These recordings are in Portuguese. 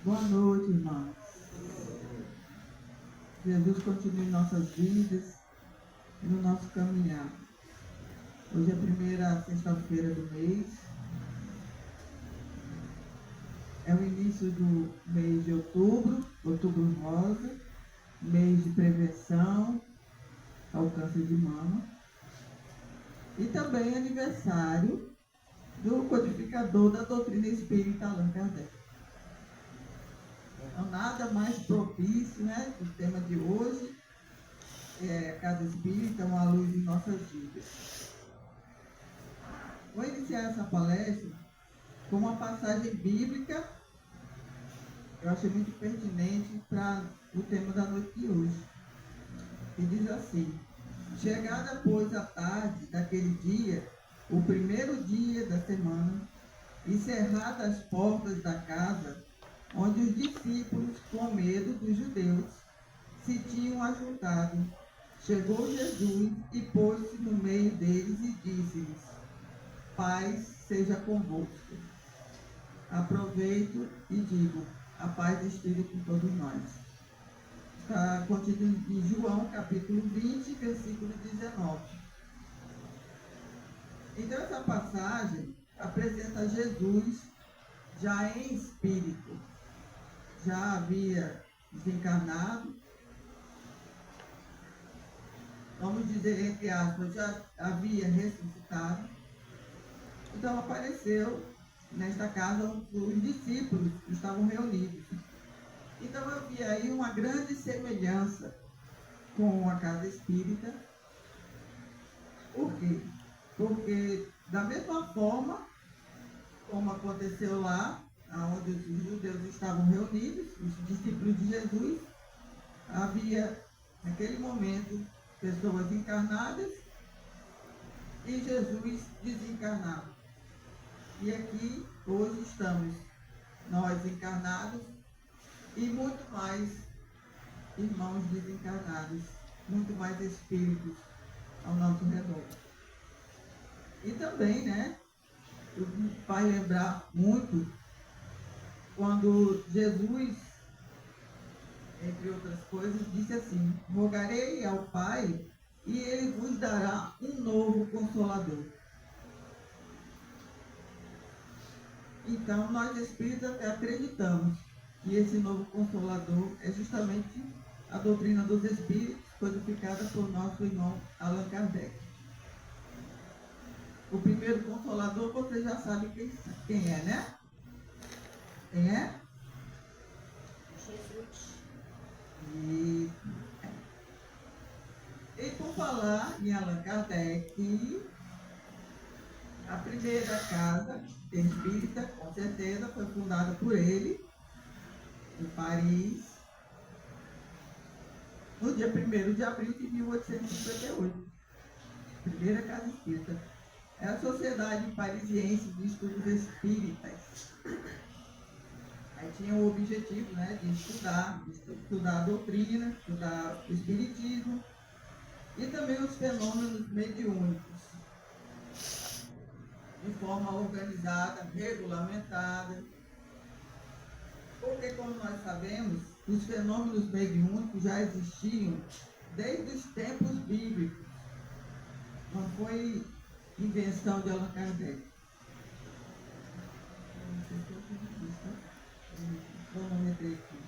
Boa noite, irmãos. Jesus continue em nossas vidas e no nosso caminhar. Hoje é a primeira sexta-feira do mês. É o início do mês de outubro, outubro rosa, mês de prevenção ao câncer de mama. E também aniversário do codificador da doutrina espírita Allan Kardec. Então, nada mais propício, né? O tema de hoje é a Casa Espírita, uma luz em nossas vidas. Vou iniciar essa palestra com uma passagem bíblica que eu achei muito pertinente para o tema da noite de hoje. E diz assim: chegada, pois, a tarde daquele dia, o primeiro dia da semana, e cerradas as portas da casa, onde os discípulos, com medo dos judeus, se tinham ajuntado, chegou Jesus e pôs-se no meio deles e disse-lhes: paz seja convosco. Aproveito e digo: a paz esteja com todos nós. Está contido em João, capítulo 20, versículo 19. Então, essa passagem apresenta Jesus já em espírito. Já havia desencarnado, vamos dizer, entre aspas, já havia ressuscitado. Então, apareceu nesta casa os discípulos que estavam reunidos. Então, havia aí uma grande semelhança com a casa espírita. Por quê? Porque, da mesma forma como aconteceu lá, onde os judeus estavam reunidos, os discípulos de Jesus, havia, naquele momento, pessoas encarnadas e Jesus desencarnado. E aqui, hoje, estamos nós encarnados e muito mais irmãos desencarnados, muito mais espíritos ao nosso redor. E também, né, vai lembrar muito quando Jesus, entre outras coisas, disse assim: rogarei ao Pai e Ele vos dará um novo Consolador. Então, nós espíritas até acreditamos que esse novo Consolador é justamente a doutrina dos Espíritos, codificada por nosso irmão Allan Kardec. O primeiro Consolador, você já sabe quem é, né? Quem é? Jesus. E por falar em Allan Kardec, a primeira casa espírita, com certeza, foi fundada por ele, em Paris, no dia 1º de abril de 1858. Primeira casa espírita. É a Sociedade Parisiense de Estudos Espíritas. Aí tinha o objetivo, né, de estudar a doutrina, estudar o espiritismo e também os fenômenos mediúnicos, de forma organizada, regulamentada. Porque, como nós sabemos, os fenômenos mediúnicos já existiam desde os tempos bíblicos. Não foi invenção de Allan Kardec. Cronometrei aqui.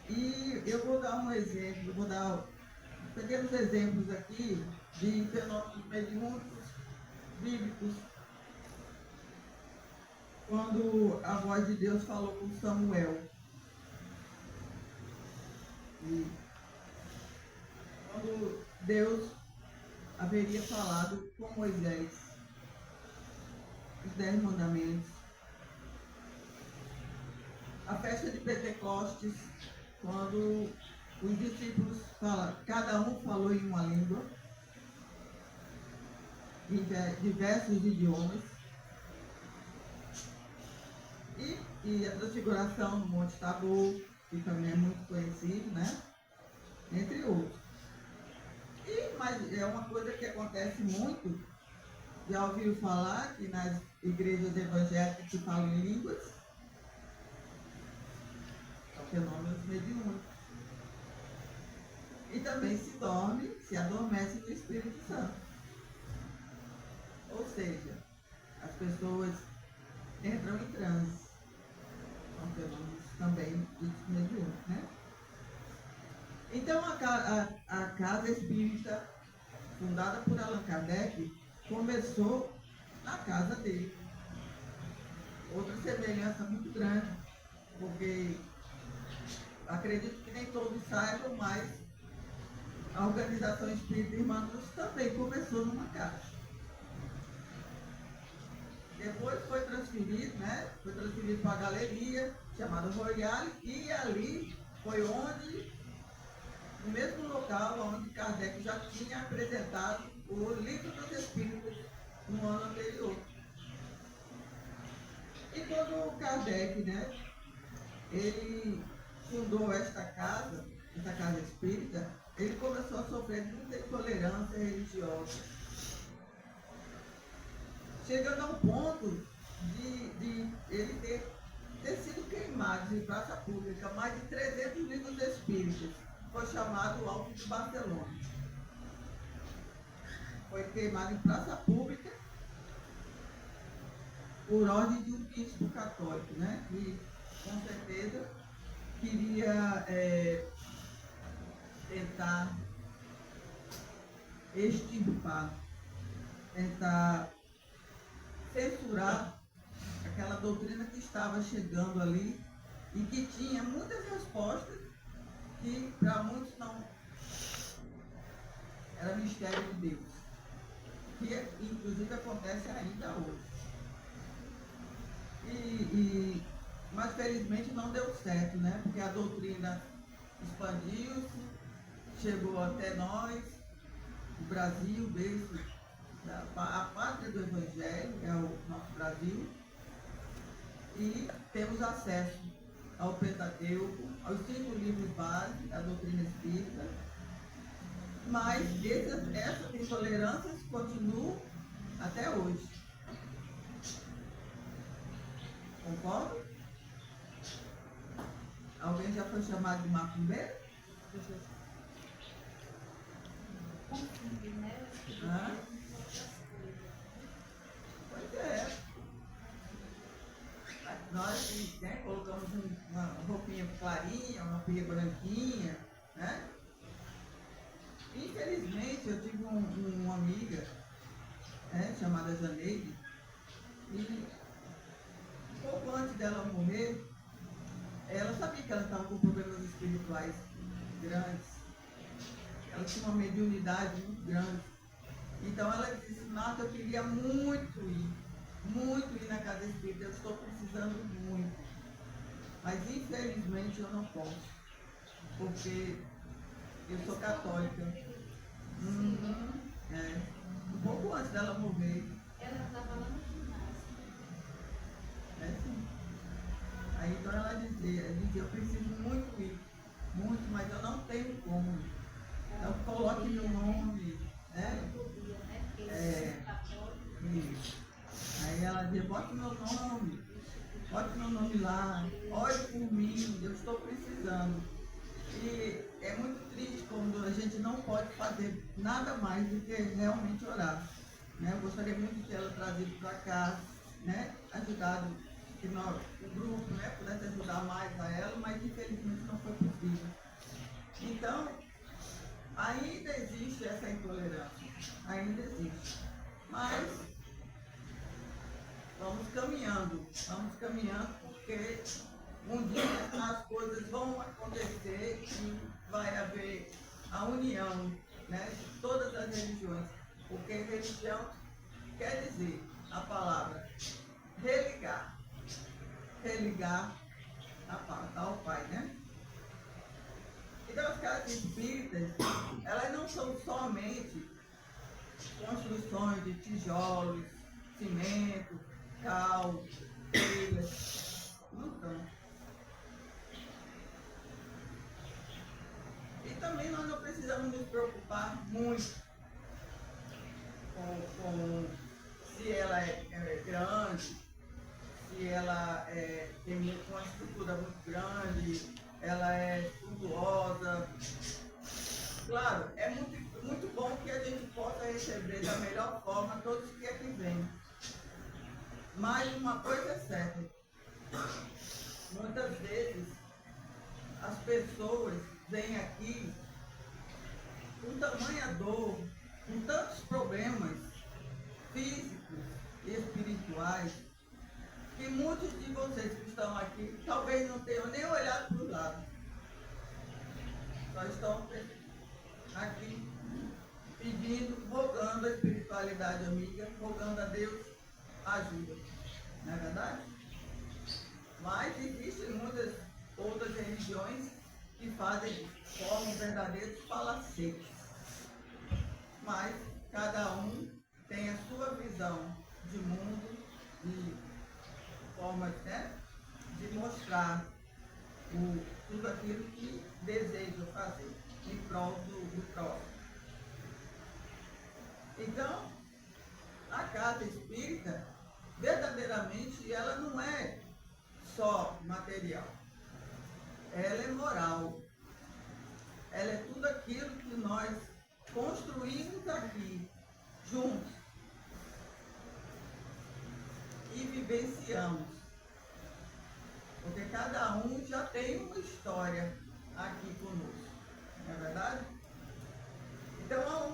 E eu vou dar um exemplo, vou dar pequenos exemplos aqui de fenômenos mediúnicos bíblicos. Quando a voz de Deus falou com Samuel. E quando Deus haveria falado com Moisés os 10 mandamentos. A festa de Pentecostes, quando os discípulos falam, cada um falou em uma língua, em diversos idiomas. E a transfiguração no Monte Tabor, que também é muito conhecido, né? Entre outros. Mas é uma coisa que acontece muito Já ouviu falar que nas igrejas evangélicas se falam em línguas? São fenômenos mediúnicos. E também se dorme, se adormece no Espírito Santo. Ou seja, as pessoas entram em transe. São fenômenos também ditos mediúnicos, né? Então, a casa espírita, fundada por Allan Kardec, começou na casa dele. Outra semelhança muito grande, porque acredito que nem todos saibam, mas a organização espírita Irmã Luz também começou numa casa. Depois foi transferido, né? Foi transferido para a galeria, chamada Royale, e ali foi onde, no mesmo local onde Kardec já tinha apresentado o Livro dos Espíritos no ano anterior. E quando Kardec, né, ele fundou esta casa espírita, ele começou a sofrer muita intolerância religiosa, chegando ao ponto de ele ter sido queimado em praça pública. Mais de 300 livros espíritas. Foi chamado o Alto de Barcelona. Foi queimado em praça pública por ordem de um bispo católico, né? Que com certeza queria tentar extirpar, tentar censurar aquela doutrina que estava chegando ali e que tinha muitas respostas que para muitos não era mistério de Deus, que inclusive acontece ainda hoje. Mas felizmente não deu certo, né? Porque a doutrina expandiu-se, chegou até nós, o Brasil, berço, a pátria do Evangelho, é o nosso Brasil, e temos acesso ao Pentateuco, aos 5 livros básicos da doutrina espírita, mas essas intolerâncias continuam até hoje. Concorda? Alguém já foi chamado de macumbeiro? Ah? Pois é. Nós, né, colocamos uma roupinha clarinha, uma roupinha branquinha, né? Infelizmente, eu tive uma amiga, né, chamada Janeide, e pouco antes dela morrer, ela sabia que ela estava com problemas espirituais grandes. Ela tinha uma mediunidade muito grande. Então ela disse: Marta, eu queria muito ir na casa espírita, eu estou precisando muito. Mas infelizmente eu não posso, porque eu sou católica. Um pouco antes dela morrer. Ela estava lá no ginásio. Sim. Aí então ela dizia, eu preciso muito, mas eu não tenho como. Então coloque meu nome, né? Isso. Aí ela dizia, bote meu nome lá, ore por mim, eu estou precisando. E é muito triste quando a gente não pode fazer nada mais do que realmente orar. Né? Eu gostaria muito de ter ela trazido para cá, né? Ajudado que o grupo, né, pudesse ajudar mais a ela, mas infelizmente não foi possível. Então, ainda existe essa intolerância, ainda existe. Mas vamos caminhando, porque um dia as coisas vão acontecer e vai haver a união, né, de todas as religiões. Porque religião quer dizer a palavra religar ao Pai, né? Então as casas espíritas, elas não são somente construções de tijolos, cimento, cal, telhas, não são. E também nós não precisamos nos preocupar muito com grande, se ela tem uma estrutura muito grande, ela é suntuosa. Claro, é muito bom que a gente possa receber da melhor forma todos que aqui vêm. Mas uma coisa é certa, muitas vezes as pessoas vêm aqui com tamanha dor, com tantos problemas físicos e espirituais, que muitos de vocês que estão aqui talvez não tenham nem olhado para o lado. Só estão aqui pedindo, rogando a espiritualidade amiga, rogando a Deus ajuda. Não é verdade? Mas existem muitas outras religiões que formam verdadeiros palacetes. Mas cada um tem a sua visão de mundo, de forma, né, de mostrar tudo aquilo que deseja fazer em prol do próximo. Então, a casa espírita, verdadeiramente, ela não é só material. Ela é moral. Ela é tudo aquilo que nós construímos aqui, juntos, e vivenciamos. Porque cada um já tem uma história aqui conosco. Não é verdade? Então a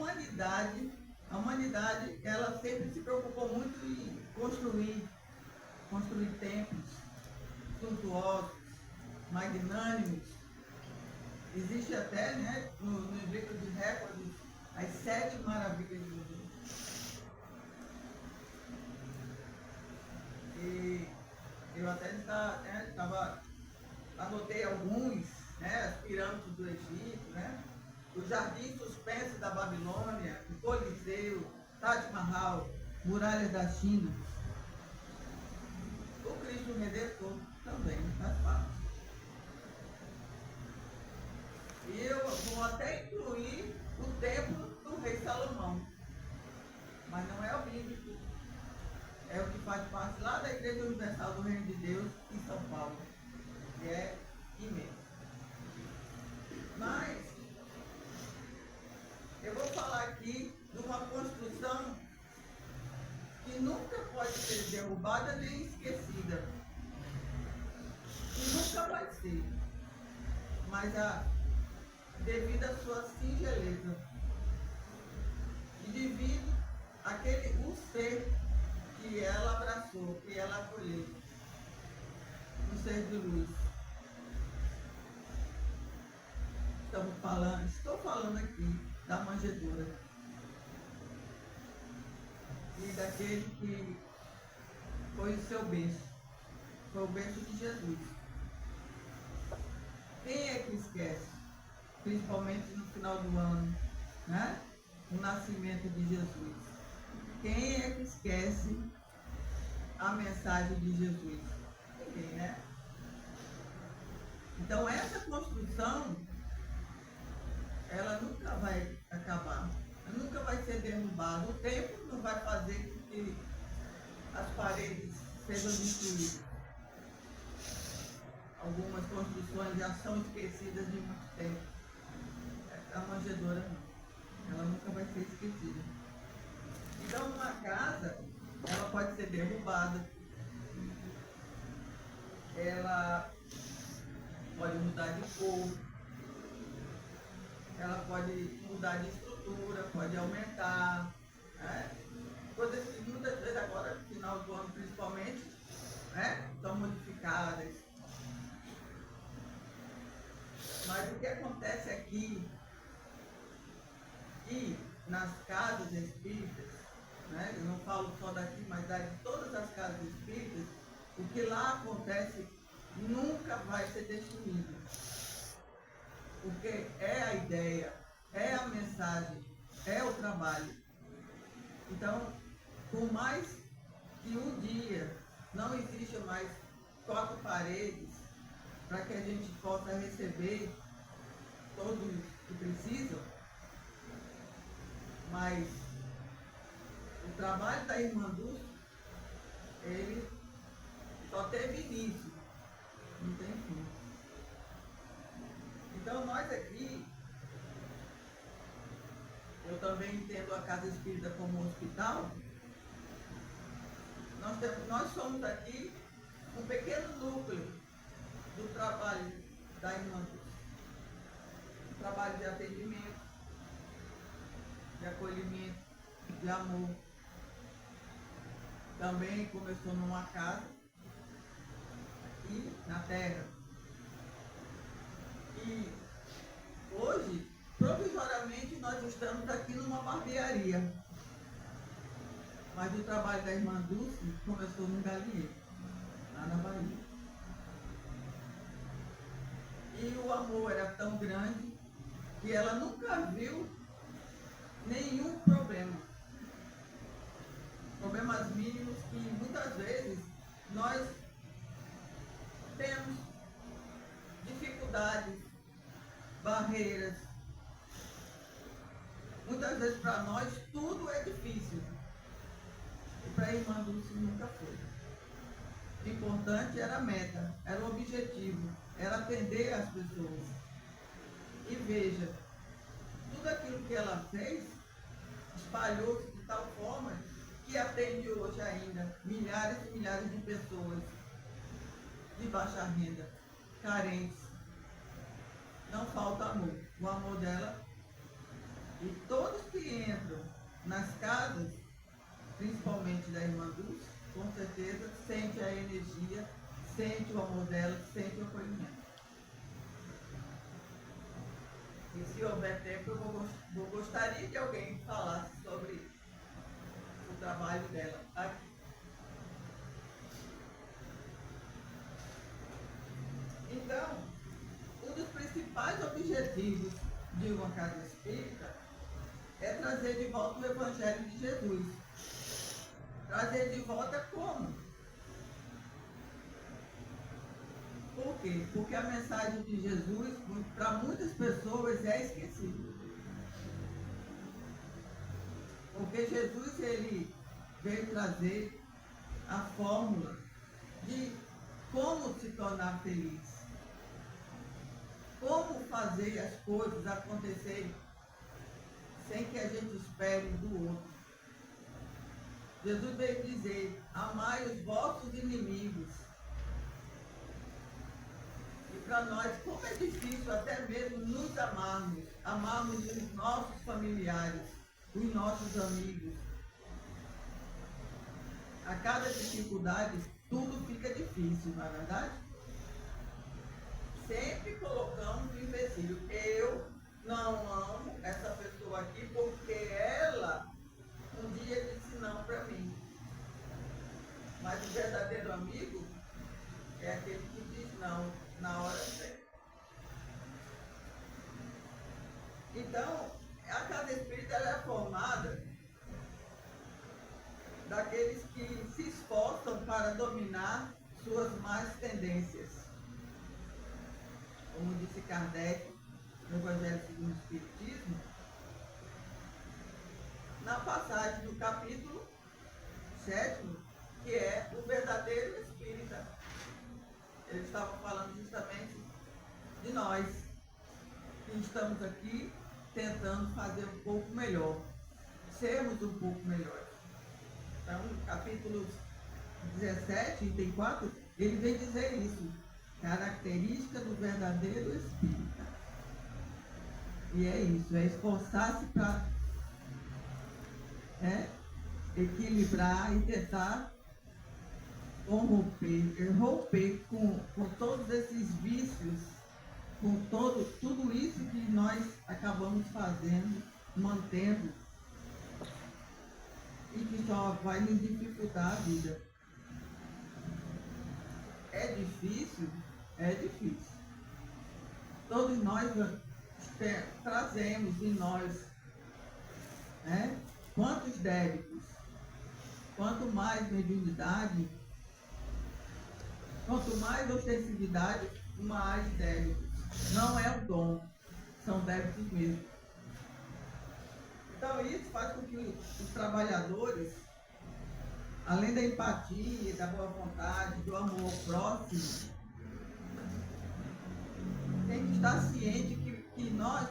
humanidade, ela sempre se preocupou muito em construir templos suntuosos, magnânimos. Existe até, né, no livro de Recordes, as 7 maravilhas do mundo. E eu até anotei alguns, né, as pirâmides do Egito, né, o jardim suspenso da Babilônia, o Coliseu, Taj Mahal, muralhas da China. O Cristo Redentor também faz parte. E eu vou até incluir o templo do rei Salomão. Mas não é o bíblico. É o que faz parte lá da Igreja Universal do Reino de Deus, em São Paulo. Que é imenso. Mas eu vou falar aqui de uma construção que nunca pode ser derrubada nem esquecida. E nunca vai ser. Mas devido à sua singeleza. E devido o ser que ela abraçou, que ela acolheu. Um ser de luz. Estou falando aqui da manjedoura. E daquele que foi o seu berço. Foi o berço de Jesus. Quem é que esquece? Principalmente no final do ano, né? O nascimento de Jesus. Quem é que esquece a mensagem de Jesus? Ninguém, né? Então essa construção, ela nunca vai acabar, ela nunca vai ser derrubada. O tempo não vai fazer com que as paredes sejam destruídas. Algumas construções já são esquecidas de muito tempo. A manjedoura não. Ela nunca vai ser esquecida. Então uma casa, ela pode ser derrubada. Ela pode mudar de cor. Ela pode mudar de estrutura, pode aumentar. Né? Coisas que muitas vezes agora, no final do ano principalmente, né, são modificadas. Mas o que acontece aqui e nas casas espíritas, né, eu não falo só daqui, mas de todas as casas espíritas, o que lá acontece nunca vai ser destruído. Porque é a ideia, é a mensagem, é o trabalho. Então, por mais que um dia não exista mais 4 paredes para que a gente possa receber todos que precisam, mas o trabalho da Irmã Dulce, ele teve início, não tem fim. Então nós aqui, eu também entendo a Casa Espírita como um hospital. Nós somos aqui um pequeno núcleo do trabalho da Irmã Dulce. Um trabalho de atendimento, de acolhimento, de amor. Também começou numa casa aqui na terra. E hoje, provisoriamente, nós estamos aqui numa barbearia. Mas o trabalho da Irmã Dulce começou num galinheiro, lá na Bahia. E o amor era tão grande que ela nunca viu nenhum problema. Problemas mínimos que muitas vezes nós temos dificuldades, barreiras. Muitas vezes para nós tudo é difícil. E para a Irmã Dulce nunca foi. O importante era a meta, era o objetivo, era atender as pessoas. E veja, tudo aquilo que ela fez espalhou-se de tal forma que atende hoje ainda milhares e milhares de pessoas de baixa renda, carentes. Não falta amor. O amor dela, e todos que entram nas casas, principalmente da Irmã Dulce, com certeza sente a energia, sente o amor dela, sente o acolhimento. E se houver tempo, eu gostaria que alguém falasse sobre o trabalho dela aqui. Então, um dos principais objetivos de uma casa espírita é trazer de volta o Evangelho de Jesus. Trazer de volta como? Por quê? Porque a mensagem de Jesus, para muitas pessoas, é esquecida. Porque Jesus, ele veio trazer a fórmula de como se tornar feliz. Como fazer as coisas acontecerem sem que a gente espere do outro. Jesus veio dizer: amai os vossos inimigos. E para nós, como é difícil até mesmo nos amarmos os nossos familiares, os nossos amigos. A cada dificuldade, tudo fica difícil, não é verdade? Sempre colocamos o empecilho. Eu não amo essa pessoa aqui porque ela um dia disse não para mim. Mas o verdadeiro amigo é aquele que diz não na hora certa. Então, a casa espírita ela é formada daqueles que se esforçam para dominar suas más tendências. Como disse Kardec no Evangelho segundo o Espiritismo, na passagem do capítulo 7º, que é o verdadeiro espírita. Ele estava falando justamente de nós, que estamos aqui tentando fazer um pouco melhor, sermos um pouco melhores. Então, no capítulo 17, item 4, ele vem dizer isso, característica do verdadeiro espírita. E é isso, é esforçar-se para equilibrar e tentar romper com todos esses vícios, com tudo isso que nós acabamos fazendo, mantendo, e que só vai nos dificultar a vida. É difícil? É difícil. Todos nós trazemos em nós, né? Quantos débitos, quanto mais mediunidade, quanto mais ostensividade, mais débitos. Não é o dom, são débitos mesmo. Então isso faz com que os trabalhadores além da empatia, da boa vontade, do amor ao próximo, tem que estar ciente que nós,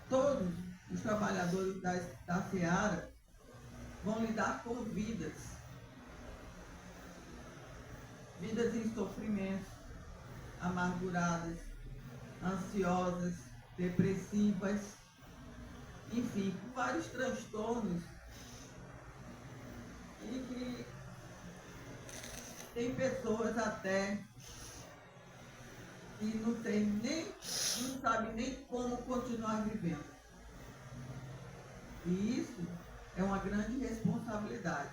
todos os trabalhadores da Seara, vão lidar com vidas em sofrimento, amarguradas, ansiosas, depressivas, enfim, com vários transtornos, e que tem pessoas até que não sabem nem como continuar vivendo. E isso é uma grande responsabilidade.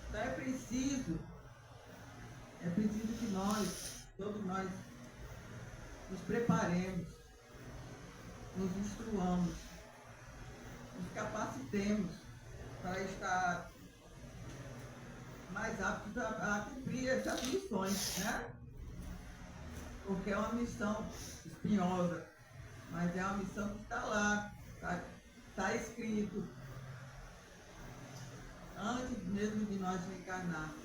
Então é preciso que todos nós, nos preparemos, nos instruamos, nos capacitemos para estar mais aptos a cumprir essas missões, né? Porque é uma missão espinhosa, mas é uma missão que está lá, está escrito, antes mesmo de nós reencarnarmos.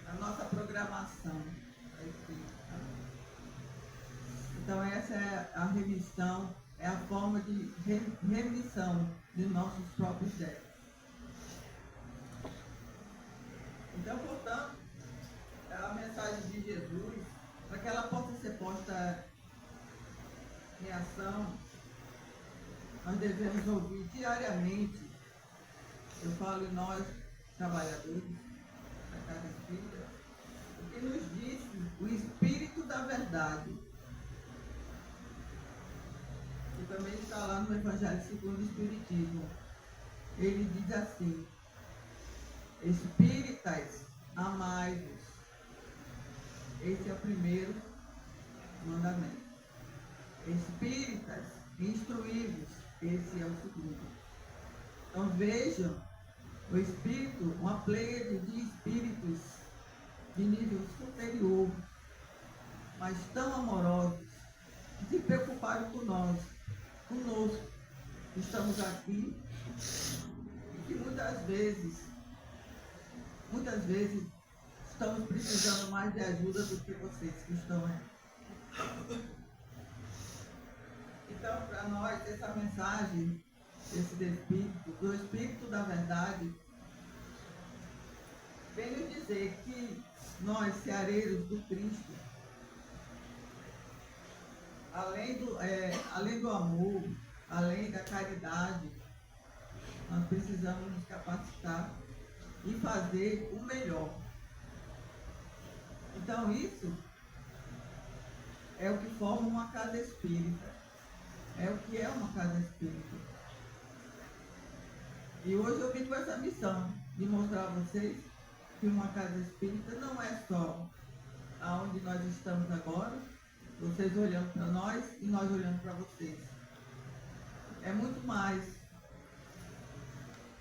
A nossa programação está escrita. Então essa é a remissão, é a forma de remissão de nossos próprios débitos. Então, portanto, a mensagem de Jesus, para que ela possa ser posta em ação, nós devemos ouvir diariamente. Eu falo em nós, trabalhadores da Casa Espírita, o que nos diz o Espírito da Verdade, que também está lá no Evangelho segundo o Espiritismo. Ele diz assim: Espíritas, amai-vos. Esse é o primeiro mandamento. Espíritas, instruí-vos. Esse é o segundo. Então vejam, o Espírito, uma pleiade de espíritos de nível superior, mas tão amorosos, que se preocuparam conosco, que estamos aqui, e que muitas vezes, estamos precisando mais de ajuda do que vocês que estão aí. Então, para nós, essa mensagem, do Espírito da Verdade, vem nos dizer que nós, seareiros do Cristo, além do amor, além da caridade, nós precisamos nos capacitar e fazer o melhor. Então isso é o que forma uma casa espírita. É o que é uma casa espírita. E hoje eu vim com essa missão de mostrar a vocês que uma casa espírita não é só aonde nós estamos agora, vocês olhando para nós e nós olhando para vocês. É muito mais.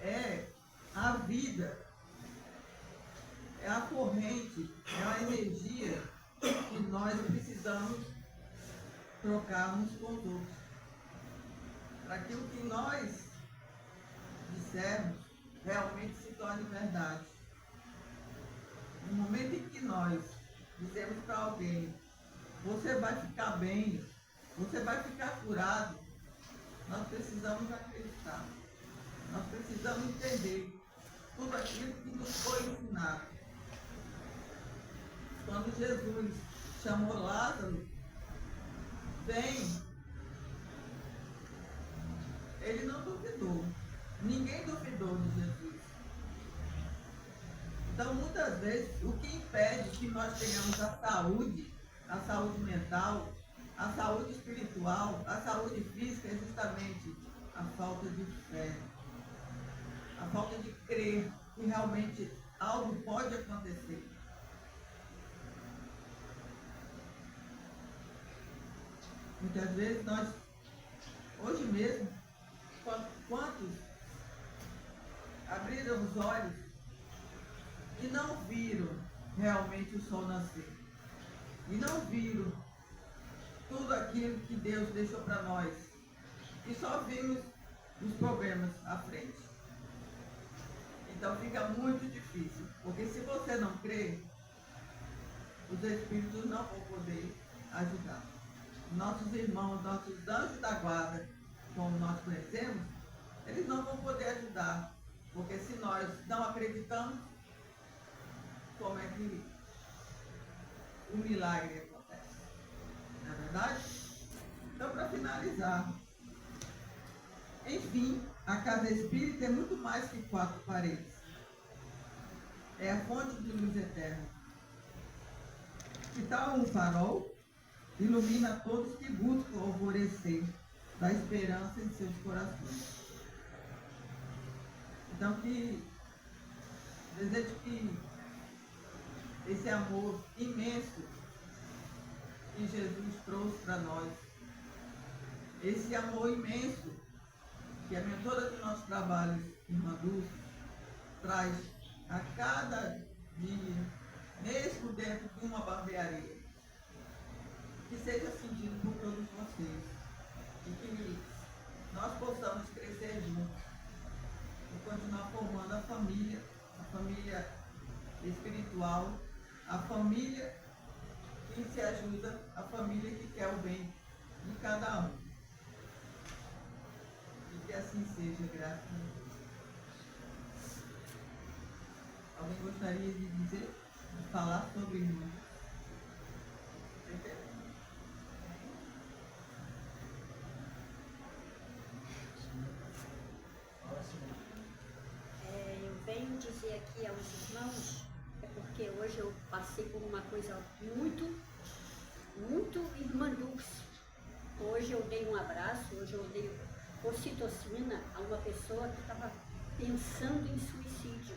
É a vida, é a corrente, é a energia que nós precisamos trocar uns com os outros. Para que o que nós dissermos realmente se torne verdade. No momento em que nós dizemos para alguém: você vai ficar bem, você vai ficar curado, nós precisamos acreditar. Nós precisamos entender tudo aquilo que nos foi ensinado. Quando Jesus chamou Lázaro, vem, ele não duvidou. Ninguém duvidou de Jesus. Então, muitas vezes, o que impede que nós tenhamos a saúde mental, a saúde espiritual, a saúde física, é justamente a falta de fé, a falta de crer que realmente algo pode acontecer. Muitas vezes nós, hoje mesmo, quantos abriram os olhos e não viram realmente o sol nascer, e não viram tudo aquilo que Deus deixou para nós, e só vimos os problemas à frente. Então fica muito difícil, porque se você não crê, os espíritos não vão poder ajudar. Nossos irmãos, nossos anjos da guarda, como nós conhecemos, eles não vão poder ajudar, porque se nós não acreditamos, como é que o milagre acontece? Não é verdade? Então, para finalizar, enfim, a casa espírita é muito mais que 4 paredes. É a fonte de luz eterna. Que tal um farol ilumina todos que buscam o alvorecer da esperança em seus corações. Então, que desejo que esse amor imenso que Jesus trouxe para nós, esse amor imenso que a mentora de nossos trabalhos, Irmã Dulce, traz a cada dia, mesmo dentro de uma barbearia, que seja sentido por todos vocês e que nós possamos crescer juntos e continuar formando a família espiritual, a família que se ajuda, a família que quer o bem de cada um. E que assim seja, graças a Deus. Alguém gostaria de dizer, de falar sobre irmão? Eu venho dizer aqui aos irmãos, é porque hoje eu passei por uma coisa muito irmã Dulce. Hoje eu dei um abraço, hoje eu dei ocitocina a uma pessoa que estava pensando em suicídio.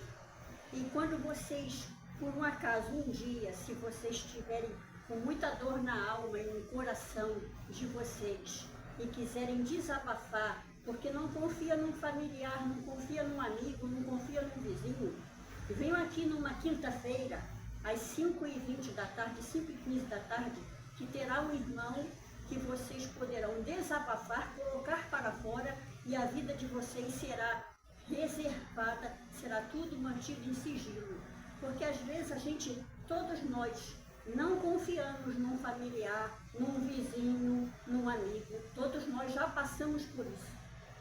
E quando vocês, por um acaso, um dia, se vocês estiverem com muita dor na alma e no coração de vocês e quiserem desabafar, porque não confia num familiar, não confia num amigo, não confia num vizinho, venham aqui numa quinta-feira, às 5h20 da tarde, 5h15 da tarde, que terá um irmão que vocês poderão desabafar, colocar para fora e a vida de vocês será reservada, será tudo mantido em sigilo. Porque às vezes todos nós, não confiamos num familiar, num vizinho, num amigo, todos nós já passamos por isso.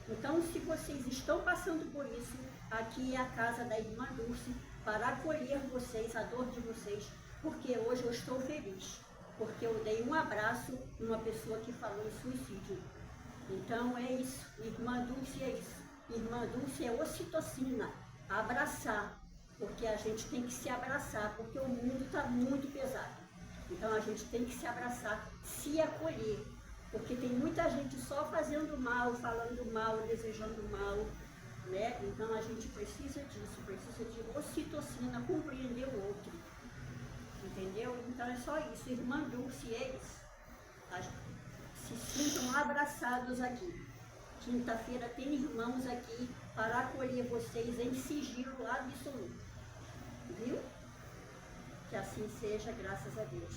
Então, se vocês estão passando por isso, aqui é a casa da Irmã Dulce para acolher vocês, a dor de vocês, porque hoje eu estou feliz, porque eu dei um abraço numa pessoa que falou em suicídio. Então é isso, Irmã Dulce é isso. Irmã Dulce é ocitocina, abraçar, porque a gente tem que se abraçar, porque o mundo está muito pesado. Então a gente tem que se abraçar, se acolher, porque tem muita gente só fazendo mal, falando mal, desejando mal, né? Então a gente precisa disso, precisa de ocitocina, compreender o outro, entendeu? Então é só isso, Irmã Dulce, eles se sintam abraçados aqui. Quinta-feira tem irmãos aqui para acolher vocês em sigilo absoluto, viu? Que assim seja, graças a Deus.